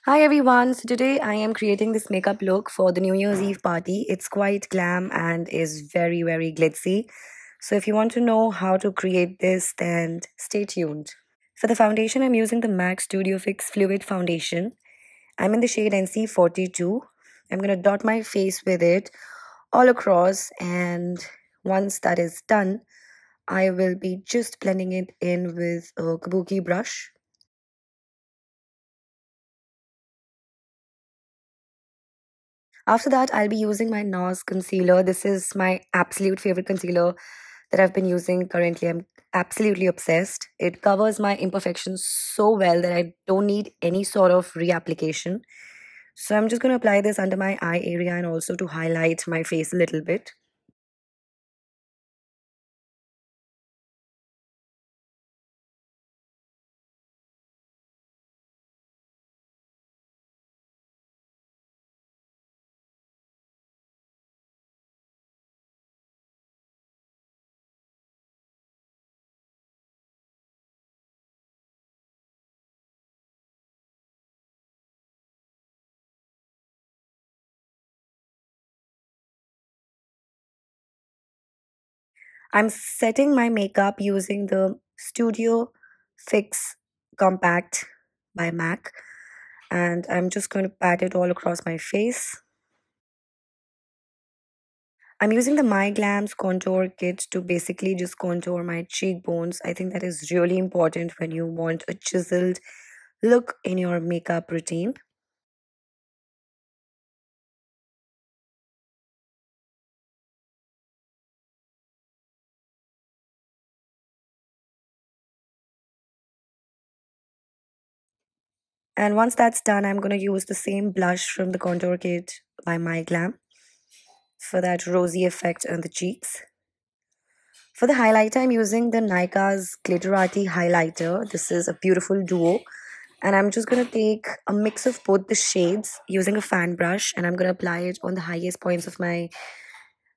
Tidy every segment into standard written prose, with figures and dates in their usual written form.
Hi everyone. So today I am creating this makeup look for the New Year's Eve party. It's quite glam and is very glitzy. So if you want to know how to create this, then stay tuned. For the foundation, I'm using the MAC Studio Fix Fluid Foundation. I'm in the shade NC42. I'm going to dot my face with it all across, and once that is done, I will be just blending it in with a kabuki brush. After that, I'll be using my NARS concealer. This is my absolute favorite concealer that I've been using currently. I'm absolutely obsessed. It covers my imperfections so well that I don't need any sort of reapplication. So I'm just going to apply this under my eye area and also to highlight my face a little bit. I'm setting my makeup using the Studio Fix Compact by MAC, and I'm just going to pat it all across my face. I'm using the My Glam's contour kit to basically just contour my cheekbones. I think that is really important when you want a chiseled look in your makeup routine. And once that's done, I'm going to use the same blush from the contour kit by My Glam for that rosy effect on the cheeks. For the highlighter, I'm using the Nika's Glittery highlighter. This is a beautiful duo. And I'm just going to take a mix of both the shades using a fan brush, and I'm going to apply it on the highest points of my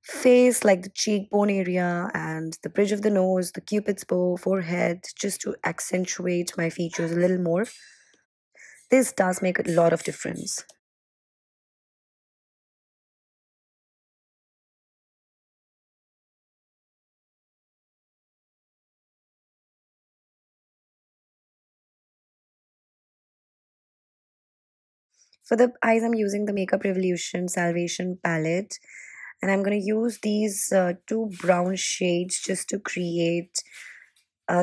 face, like the cheekbone area and the bridge of the nose, the cupid's bow, forehead, just to accentuate my features a little more. This does make a lot of difference. For the eyes, I'm using the Makeup Revolution Salvation palette, and I'm going to use these two brown shades just to create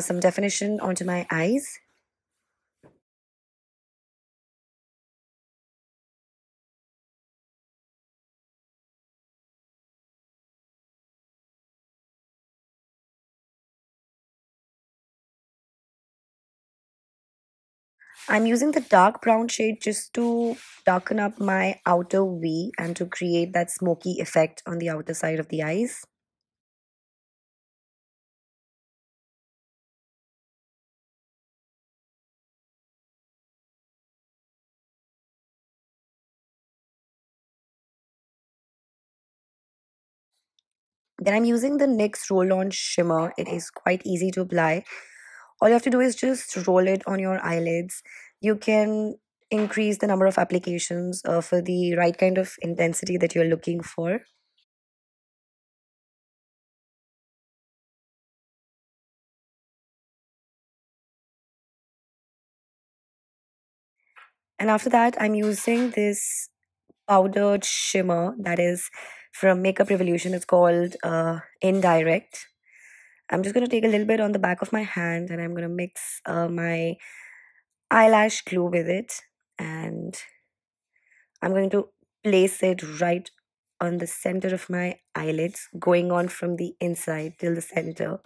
some definition onto my eyes. I'm using the dark brown shade just to darken up my outer V and to create that smoky effect on the outer side of the eyes. Then I'm using the NYX Roll On Shimmer. It is quite easy to apply. All you have to do is just roll it on your eyelids. You can increase the number of applications for the right kind of intensity that you're looking for. And after that, I'm using this powdered shimmer that is from Makeup Revolution. It's called Indirect. I'm just going to take a little bit on the back of my hand and I'm going to mix my eyelash glue with it. And I'm going to place it right on the center of my eyelids, going on from the inside till the center.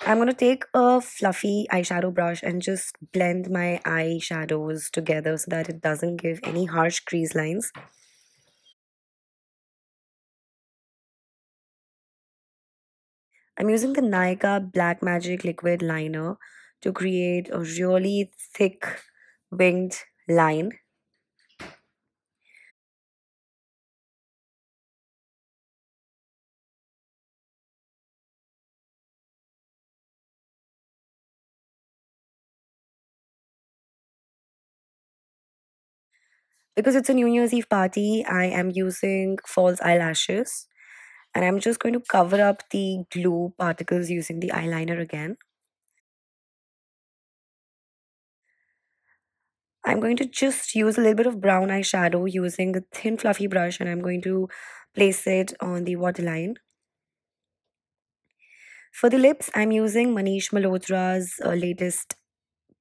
I'm going to take a fluffy eyeshadow brush and just blend my eyeshadows together so that it doesn't give any harsh crease lines. I'm using the Nykaa Black Magic Liquid Liner to create a really thick winged line. Because it's a New Year's Eve party, I am using false eyelashes. And I'm just going to cover up the glue particles using the eyeliner again. I'm going to just use a little bit of brown eyeshadow using a thin fluffy brush, and I'm going to place it on the waterline. For the lips, I'm using Manish Malhotra's latest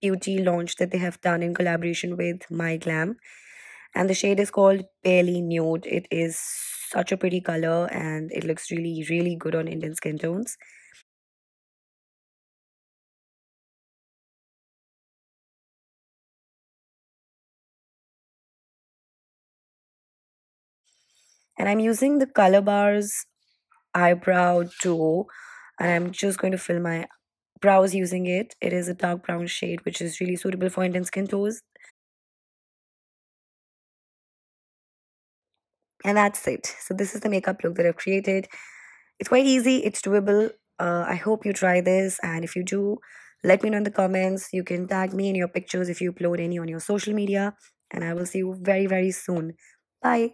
beauty launch that they have done in collaboration with My Glam. And the shade is called Barely Nude. It is such a pretty color and it looks really, really good on Indian skin tones. And I'm using the Color Bars eyebrow duo, and I'm just going to fill my brows using it. It is a dark brown shade which is really suitable for Indian skin tones. And that's it. So this is the makeup look that I've created. It's quite easy, it's doable. I hope you try this, and if you do, let me know in the comments. You can tag me in your pictures if you upload any on your social media, and I will see you very, very soon. Bye.